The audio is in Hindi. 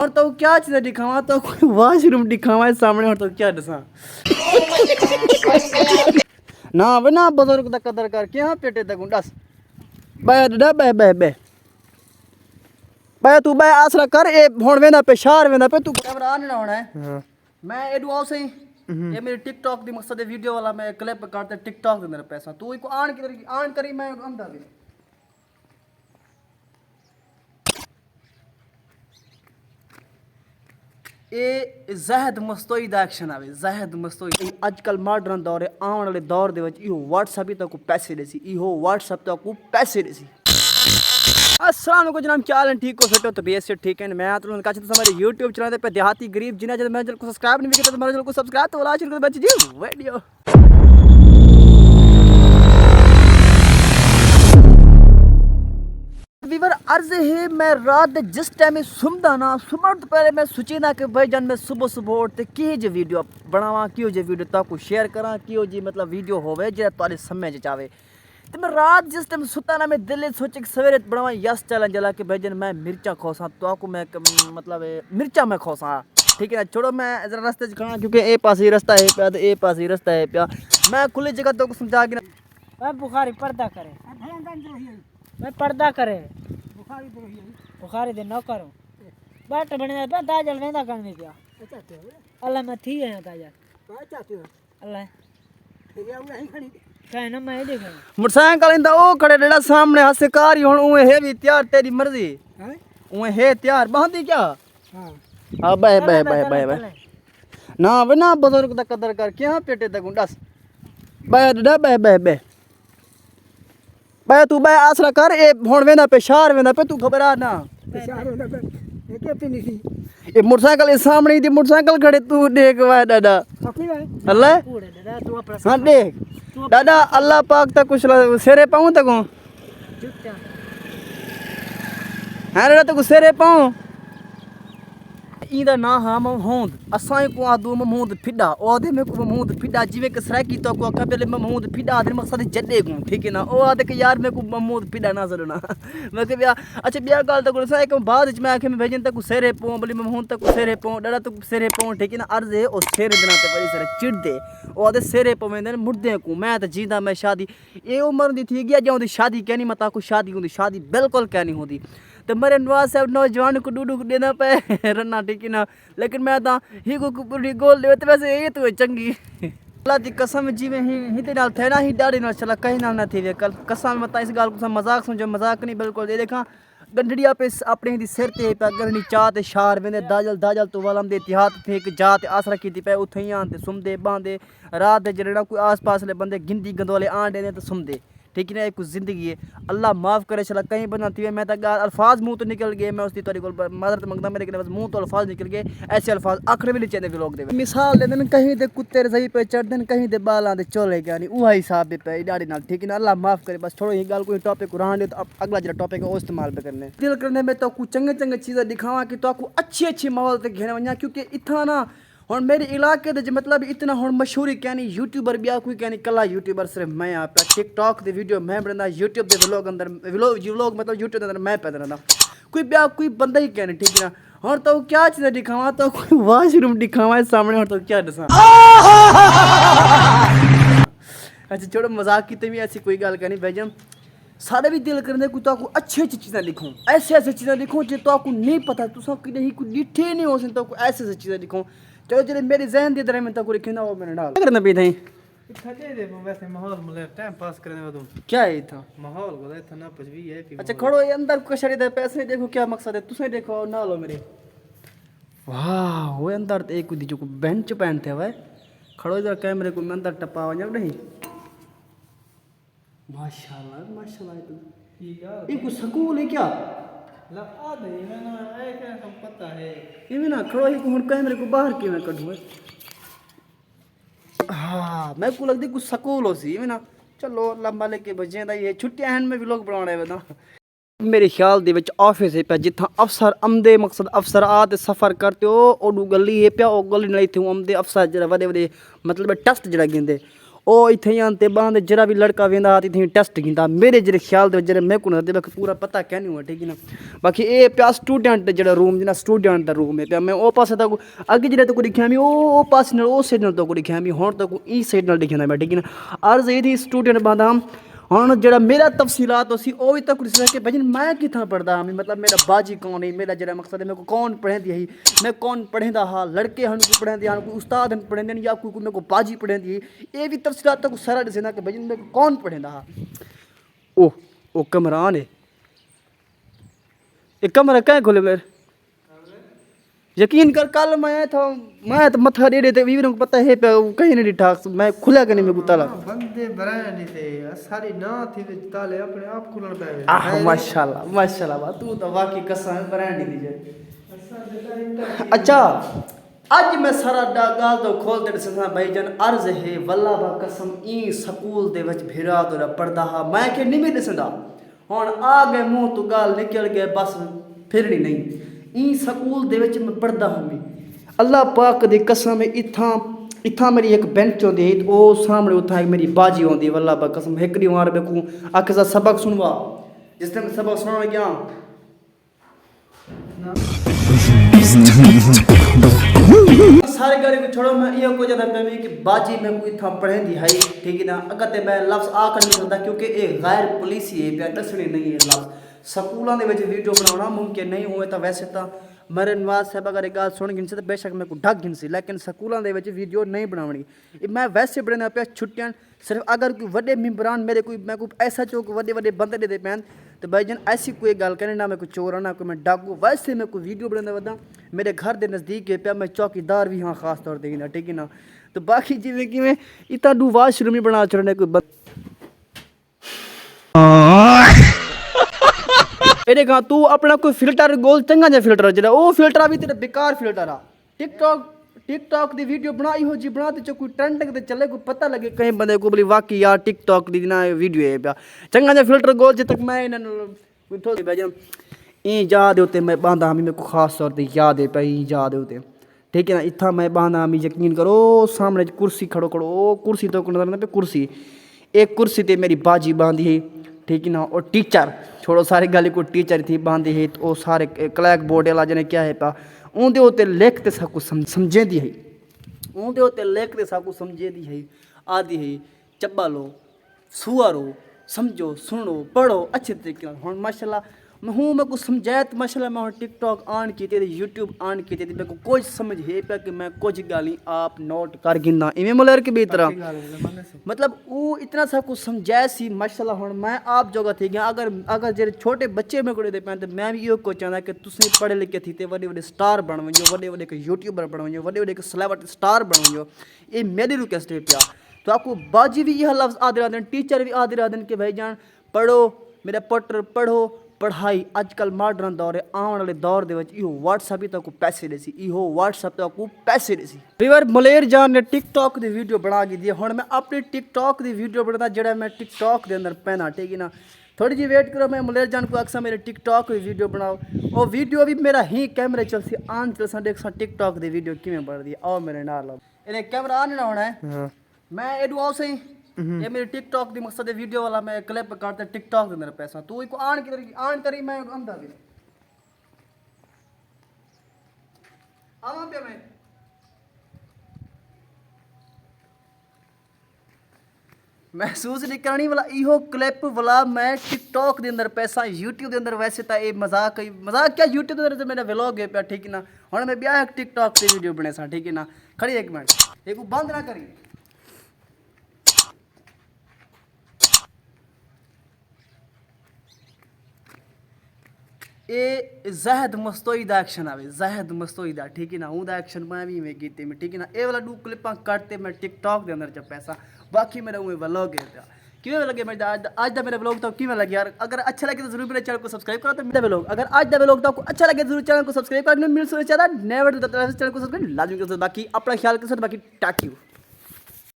और तो क्या चीज़ दिखावा तो कोई वॉशरूम दिखावा सामने और तो क्या दसा ना वे ना बुजुर्ग दा कदर कर क्या पेटे तक दस बे डा बे बे बे बे तू बे आसरा कर ए हुन वेंदा पे शहर वेंदा पे तू कैमरा आने ना होना है हां मैं एडू आओ सही ये मेरी टिकटॉक दी मकसद है वीडियो वाला मैं क्लिप करते टिकटॉक दे मेरे पैसा तू इको आन करी मैं अंदर भी ਇਹ ਜ਼ਹਿਦ ਮਸਤੋਈ ਦਾ ਐਕਸ਼ਨ ਆਵੇ ਜ਼ਹਿਦ ਮਸਤੋਈ ਅੱਜਕੱਲ ਮਾਡਰਨ ਦੌਰ ਹੈ ਆਉਣ ਵਾਲੇ ਦੌਰ ਦੇ ਵਿੱਚ ਇਹੋ WhatsApp ਹੀ ਤੱਕ ਪੈਸੇ ਦੇ ਸੀ ਇਹੋ WhatsApp तक पैसे दे सी अस्सलाम वालेकुम जनाब क्या हाल है ठीक हो फिट हो तबीयत से ठीक है मैं तो काश तो हमारे YouTube चैनल पे देहाती गरीब जिन्हें जब मैं चैनल को सब्सक्राइब नहीं किया तो हमारे चैनल को सब्सक्राइब तो वाला शुरू कर बच्चे जी वीडियो वीवर अर्ज है मैं रात जिस टाइम सुमदा ना सुमण तो पहले मैं सोची ना कि भाई जान मैं सुबह सुबह उठते कि जो वीडियो बनावा कि जो वीडियो तक शेयर करा कि जी मतलब वीडियो होवे जो तुम्हारे समझ चाहे तो मैं रात जिस टाइम सुता ना मैं दिल सोचे कि सवेरे बनावा यस चैलेंज जला कि भाई जान मैं मिर्चा खोसा तो आपको मैं मतलब मिर्चा मैं खोसा ठीक है ना छोड़ो मैं जरा रास्ते खड़ा क्योंकि ए पास ही रास्ता है पिया तो ए पास ही रास्ता है पिया मैं खुली जगह तो समझा के ना बुखारी पर्दा करे मैं पर्दा करे बुखारी दे न करो बाट बने पे ताजल वेंदा करने क्या अल्लाह मैं थी है ताजल अल्लाह कहे ना मैं देखा मोटरसाइकिल इंदा ओ खड़े डेड़ा सामने हासे कार हुन ओए है भी तैयार तेरी मर्जी हैं ओए है तैयार बांधी क्या हां bye bye bye bye bye ना वे ना बुजुर्ग दा कदर कर क्या पेटे तक दस बाय डा बाय बाय बाय बे तू बे आसरा कर ए हुन वेंदा पे शहर वेंदा पे तू खबर आ ना शहर वेंदा पे ये क्या पीनी थी ए मोटरसाइकिल सामने दी मोटरसाइकिल खड़े तू देख वा दादा अल्लाह तू अपना हां देख दादा अल्लाह पाक तक कुछ सिरे पाऊं तक हां दादा तक सिरे पाऊं इंदा ना हा महमूद असाई को आदू महमूद फिडा ओदे में को महमूद फिडा जिवे के सराकी तो को कबले महमूद फिडा आदे मकसद जड्डे को ठीक है ना ओ आदे के यार में को महमूद फिडा ना जरना मैं के बिया अच्छा बिया गाल तो सा एक बाद में आखे में भेजन तक सेरे पो बली महमूद तक सेरे पो डड़ा तक सेरे पो ठीक है ना अर्ज है ओ सेरे दिना ते बड़ी सर चिड़ दे ओ आदे सेरे पो में मुर्दे को मैं तो जींदा मैं शादी ए उम्र दी थी गया जाऊं दी शादी कहनी मता को शादी होंदी शादी बिल्कुल कहनी होंदी तो मेरे नवाज साहब नौजवान को डूडू देना पे रन्ना ठीक ना लेकिन मैं तो ही को पूरी गोल दे तो वैसे ये तो चंगी अल्लाह दी कसम जी में ही ते नाल थे ना ही डाड़ी ना चला कहीं नाल ना थी वे कल कसम मत इस गाल को मजाक समझो मजाक नहीं बिल्कुल दे देखा गंढड़िया पे अपने दी सिर ते पे गरनी चाह ते शार वेंदे दाजल तो वालम दे इतिहाद थे कि जात आसरा कीती पे उथे ही आंदे सुमदे बांदे रात दे जड़ा कोई आस पास ले बंदे गिनती गंदोले आंडे ने तो सुमदे ठीक है ना एक जिंदगी है अल्लाह माफ़ करे चला कहीं बनाती है मैं तो अल्फाज मुंह तो निकल गए मैं उसकी तोरी को मदद मंगता मेरे के बस मुंह तो अल्फाज निकल गए ऐसे अल्फाज आखिर भी नहीं चाहिए लोग दे मिसाल दे दिन कहीं दे कुत्ते रजाई पे चढ़ दिन कहीं दे बाल आंदे चोले क्या नहीं वही हिसाब पे डाड़ी नाल ठीक है ना अल्लाह माफ़ करे बस छोड़ो ये गाल कोई टॉपिक कुरान तो अगला जरा टॉपिक है वो इस्तेमाल पे करने दिल करने में तो कुछ चंगे चंगे चीज़ें दिखावा कि तो आपको अच्छी माहौल तक घेने वना क्योंकि इतना ना और मेरे इलाके दे मतलब इतना हम मशहूरी कहनी यूट्यूबर भी कोई कहनी कला यूट्यूबर सिर्फ मैं यहाँ पे टिकटॉक दे वीडियो मैं बनाना यूट्यूब दे व्लॉग अंदर व्लॉग मतलब यूट्यूब अंदर मैं पे रहना कोई ब्याह कोई बंदा ही कहनी ठीक है ना और तो क्या चीज़ दिखावा तो कोई वॉशरूम दिखावा सामने और तो क्या दसा अच्छा छोड़ो मजाक की तो भी ऐसी कोई गल कहनी भाई जम सारे भी दिल करने को तो आपको अच्छी चीज़ें लिखूँ ऐसे चीज़ें लिखूँ जो तो आपको नहीं पता तुम कहीं कोई डिठे नहीं हो सकता तो ऐसे चीज़ें लिखूँ चलो चले मेरी जहन दी तरह में तो लिखे ना वो मैंने डाल करना भी नहीं थके दे वैसे माहौल मतलब टाइम पास करने में तुम क्या है था माहौल को इतना ना कुछ भी है कि अच्छा खड़ो ये अंदर को शरीर पैसे देखो क्या मकसद है तुसे देखो ना लो मेरे वाह वो अंदर तो एक जो बेंच पहनते हुए खड़ो इधर कैमरे को अंदर टपा हो जाओ नहीं माशाल्लाह माशाल्लाह ठीक है ये कुछ स्कूल है क्या लगा दे मैंने एक सब पता है ये ना खड़ो ही को कैमरे को बाहर क्यों मैं कढूं हाँ मैं को लगती कुछ स्कूल हो सी ना चलो लंबा लेके बजे दा ये छुट्टियां हैं मैं व्लॉग बना रहे बता मेरे ख्याल दे विच ऑफिस है पे जिथा अफसर आमदे मकसद अफसर आते सफ़र करते हो ओडू गली है पे ओ गली नहीं थे आमदे अफसर जरा वडे वडे मतलब टेस्ट जरा गिंदे ਉਹ ਇੱਥੇ ਆਉਣ ਤੇ ਬਾਅਦ ਜਿਹੜਾ ਵੀ ਲੜਕਾ ਵੇਂਦਾ ਆ ਇੱਥੇ ਟੈਸਟ ਕੀਤਾ ਮੇਰੇ ਜਿਹੜੇ ਖਿਆਲ ਦੇ ਜਿਹੜੇ ਮੈਂ ਕੋਲ ਦੇ ਪੂਰਾ ਪਤਾ ਕਹਿ ਨਹੀਂ ਹੋਇਆ ਠੀਕ ਨਾ ਬਾਕੀ ਇਹ ਪਿਆ ਸਟੂਡੈਂਟ ਜਿਹੜਾ ਰੂਮ ਜਿਹਨਾਂ ਸਟੂਡੈਂਟ ਦਾ ਰੂਮ ਹੈ ਪਿਆ ਮੈਂ ਉਹ ਪਾਸੇ ਤੱਕ ਅੱਗੇ ਜਿਹੜੇ ਤੋਂ ਕੋਈ ਲਿਖਿਆ ਵੀ ਉਹ ਪਾਸੇ ਨਾਲ ਉਹ ਸਾਈਡ ਨਾਲ ਤੋਂ ਕੋਈ ਲਿਖਿਆ ਵੀ ਹੁਣ ਤੱਕ ਇਹ ਸਾਈਡ ਨਾਲ ਲਿਖਿਆ ਮੈਂ ਠੀਕ ਨਾ ਅਰਜ਼ ਇਹ ਦੀ ਸਟੂਡੈਂਟ ਬੰਦਾ ਹੁਣ ਜਿਹੜਾ ਮੇਰਾ ਤਫਸੀਲਾਤ ਸੀ ਉਹ ਵੀ ਤੱਕ ਕਿ ਭਾਜੀ मैं कितना पढ़दा हाँ मतलब मेरा बाजी कौन है मेरा जरा मकसद है मेरे को कौन पढ़ेंदी है मैं कौन पढ़ेंदा हाँ लड़के हैं कोई पढ़ेंदे हाँ कोई उस्ताद हैं पढ़ेंदे या कोई मेरे को बाजी पढ़ेंदी है ये भी तफसीलात तक सारा दसेंदा कि भाजी मेरे को कौन पढ़ेंदा हाँ ओ कमरान है ये कमरा क्या खोले मेरे यकीन कर कल मैं तो मथा दे देते वीर को पता है कहीं नहीं डिठा मैं खुला के नहीं मैं ताला बंदे बराया नहीं थे सारी ना थी ते ताले अपने आप खुलण पे गए माशाल्लाह तू तो वाकई कसम बराया नहीं दीजे अच्छा आज मैं सारा गाल तो खोल दे ससा भाईजान अर्ज है वल्ला बा कसम ई स्कूल दे विच भिरा तोरा पढ़दा हा मैं के नहीं भी दसंदा हुन आ गए मुंह तो गाल निकल गए बस फिरनी नहीं ई स्कूल दे विच मैं पढ़दा हूं अल्लाह पाक दी कसम इत्थां मेरी एक बेंच होंदी है ओ सामने उथा मेरी बाजी होंदी वल्लाह पाक कसम एक दी मार बेकू आखे सा सबक सुनवा जिस टाइम सबक सुनने गया सारे गाड़ी को छोड़ो मैं ये को ज्यादा पे कि बाजी में कोई था पढ़ेंदी है ठीक है ना अगर ते मैं लफ्ज आ कर नहीं सकता क्योंकि ये गैर पुलिसी है पे दसने नहीं है लफ्ज स्कूलों के वीडियो बनाना मुमकिन नहीं हुए तो वैसे तो मेरे नवाज साहब अगर एक गाल सुन गिनसी तो बेशक मैं को ढक गिनसी लेकिन स्कूलों के वीडियो नहीं बनावनी मैं वैसे बनाना पे छुट्टियां सिर्फ अगर कोई वड्डे मेम्बरान मेरे कोई मैं कोई ऐसा चो वड्डे वड्डे बंदे दे पैन तो भाईजान ऐसी कोई गल करनी ना मैं कोई चोर ना कोई मैं डाकू वैसे मैं कोई वीडियो बनाना वदा मेरे घर के नज़दीक है पे मैं चौकीदार भी हाँ खास तौर पर ठीक है ना तो बाकी जिमें कि मैं इतना डू वाशरूम ही बना छोड़ने कोई ਇਹਦੇ ਗਾ ਤੂੰ ਆਪਣਾ ਕੋਈ ਫਿਲਟਰ ਗੋਲ ਚੰਗਾ ਜਿਹਾ ਫਿਲਟਰ ਜਿਹੜਾ ਉਹ ਫਿਲਟਰ ਆ ਵੀ ਤੇਰਾ ਬੇਕਾਰ ਫਿਲਟਰ ਆ टिकटॉक ਦੀ ਵੀਡੀਓ ਬਣਾ ਇਹੋ ਜੀ ਬਣਾ ਤੇ ਕੋਈ ਟ੍ਰੈਂਡਿੰਗ ਤੇ ਚੱਲੇ ਕੋਈ ਪਤਾ ਲੱਗੇ ਕਈ ਬੰਦੇ ਕੋ ਬਲੀ ਵਾਕਈ ਯਾਰ टिकटॉक ਦੀ ਨਾ ਵੀਡੀਓ ਹੈ ਪਿਆ ਚੰਗਾ ਜਿਹਾ ਫਿਲਟਰ ਗੋਲ ਜੇ ਤੱਕ ਮੈਂ ਇਹਨਾਂ ਨੂੰ ਕੋਈ ਥੋੜੀ ਬਜਨ ਇਹ ਯਾਦ ਦੇ ਉੱਤੇ ਮੈਂ ਬਾਂਦਾ ਮੈਂ ਕੋ ਖਾਸ ਤੌਰ ਤੇ ਯਾਦ ਹੈ ਪਈ ਯਾਦ ਦੇ ਉੱਤੇ ठीक है ना इतना मैं बांधा मैं यकीन करो सामने कुर्सी खड़ो कुर्सी तो पे कुर्सी एक कुर्सी ते मेरी बाजी बांधी है ठीक है ना और टीचर छोड़ो सारी गल को टीचर थी बांधी है तो सारे क्लैक बोर्ड वाला जने क्या है पा उनके उत्ते लिख ते सब कुछ समझे दी है उनके उत्ते लिख ते सब कुछ समझे दी है आदि है चब्बा लो सुअरो समझो सुनो पढ़ो अच्छे तरीके हुण माशाल्लाह मैं कुछ समझाया तो माशाल्लाह मैं टिकटॉक ऑन की यूट्यूब ऑन की मेरे को कुछ समझ है पे कि मैं कुछ गाली आप नोट कर गिनना इवें मुलर की भी तरह मतलब वो इतना सा कुछ समझाया सी माशाल्लाह हुण मैं आप जोगा थी गया अगर जेरे छोटे बच्चे में कोड़े दे पैन तो मैं भी यो को चाहता कि तुसीं पढ़े लिखे थी ते वड्डे वड्डे स्टार बन वञो वड्डे के यूट्यूबर बन वञो वड्डे के सेलिब्रिटी स्टार बन वञो ये मेरी रिक्वेस्ट है पिया तो आपको बाजी भी यह लफ्ज़ आदि रहते टीचर भी आदि रहते कि भाई जान पढ़ो मेरा पुत्र पढ़ो पढ़ाई अजकल मॉडर्न दौर है आने वाले दौर के इहो व्हाट्सएप ही तक पैसे देसी इहो व्हाट्सएप तक पैसे देसी रिवर मलेर जान ने टिकटॉक की वीडियो बना के दी हुण मैं अपनी टिकटॉक की वीडियो बनाता जड़ा मैं टिकटॉक के अंदर पैना ठीक है ना थोड़ी जी वेट करो मैं मलेर जान को अक्सर मेरे टिकटॉक की वीडियो बनाओ और वीडियो भी मेरा ही कैमरे चलसी आन चल देख टिकटॉक की वीडियो किमें बन रही है आओ मेरे नाल इन्हें कैमरा आने ना होना है मैं एडू आओ सही ये मेरे टिकटॉक दी मकसद है वीडियो वाला मैं क्लिप करते टिकटॉक दे अंदर पैसा तू इको आन करी मैं आंदा भी आवा पे मैं महसूस नहीं करनी वाला इहो क्लिप वाला मैं टिकटॉक दे अंदर पैसा यूट्यूब दे अंदर वैसे तो ये मजाक क्या यूट्यूब दे अंदर मेरा व्लॉग है पे ठीक है ना हुण मैं ब्याह टिकटॉक से वीडियो बने सा ठीक है ना खड़ी एक मिनट एक बंद ना करी ये ज़ाहिद मस्तोई दा एक्शन आवे ज़ाहिद मस्तोई दा ठीक है ना ऊदा एक्शन मैं भी में कीते में ठीक है ना ये वाला डू क्लिपां करते मैं टिकटॉक दे अंदर च पैसा बाकी मेरा उहे व्लॉग है पिया किवें लगे मैं आज दा मेरा व्लॉग तो किवें लगे यार अगर अच्छा लगे तो जरूर मेरे चैनल को सब्सक्राइब करो तो मेरा व्लॉग अगर आज दा व्लॉग तो आपको अच्छा लगे जरूर चैनल को सब्सक्राइब करना मिल सो channel never to the channel को सब्सक्राइब लाजमी करो बाकी अपना ख्याल रखो बाकी टाक यू